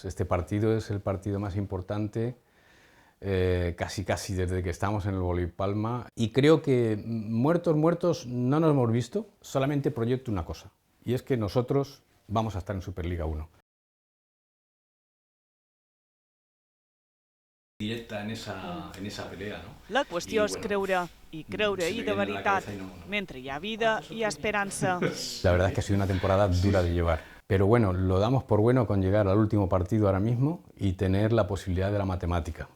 Este partido es el partido más importante casi desde que estamos en el Vóley Palma, y creo que muertos no nos hemos visto, solamente proyecto una cosa, y es que nosotros vamos a estar en Superliga 1. Directa en esa pelea, ¿no? La qüestió és creure, i creure-hi de veritat. Mentre hi ha vida, hi ha esperança. La verdad es que ha sido una temporada dura de llevar. Pero bueno, lo damos por bueno con llegar al último partido ahora mismo y tener la posibilidad de la matemática,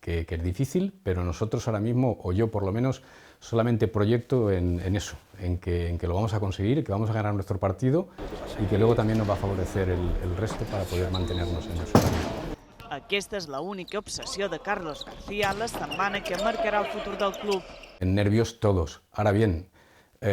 que es difícil, pero nosotros ahora mismo, o yo por lo menos, solamente proyecto en eso, en que lo vamos a conseguir, que vamos a ganar nuestro partido y que luego también nos va a favorecer el resto para poder mantenernos en eso. Aquesta és l'única obsessió de Carlos García la setmana que marcarà el futur del club. En nervios todos. Ahora bien,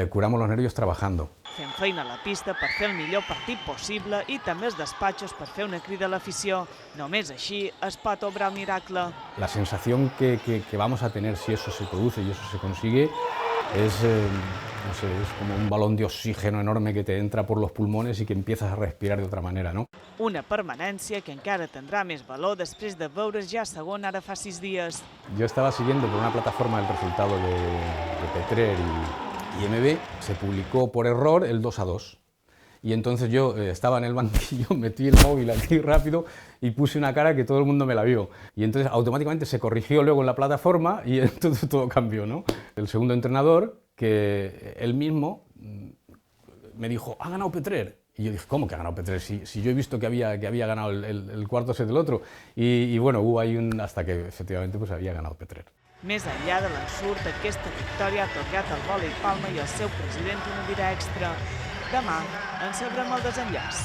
curamos los nervios trabajando. Fent feina a la pista per fer el millor partit possible i també els despatxos per fer una crida a l'afició. Només així es pot obrar el miracle. La sensación que vamos a tener si eso se produce y eso se consigue es, no sé, es como un balón de oxígeno enorme que te entra por los pulmones y que empiezas a respirar de otra manera, ¿no? Una permanència que encara tindrà més valor després de veure's ja segon ara fa 6 dies. Yo estaba siguiendo por una plataforma el resultado de Petrer y MB, se publicó por error el 2-2. Y entonces yo estaba en el banquillo, metí el móvil aquí rápido y puse una cara que todo el mundo me la vio. Y entonces automáticamente se corrigió luego en la plataforma y entonces todo cambió, ¿no? El segundo entrenador, que él mismo me dijo, ¿ha ganado Petrer? Y yo dije, ¿cómo que ha ganado Petrer? Si yo he visto que había ganado el cuarto set del otro. Y bueno, hubo ahí hasta que efectivamente pues había ganado Petrer. Més enllà de l'ensurt, aquesta victòria ha atorgat al Vòlei Palma i al seu president una vida extra. Demà en sabrem el desenllaç.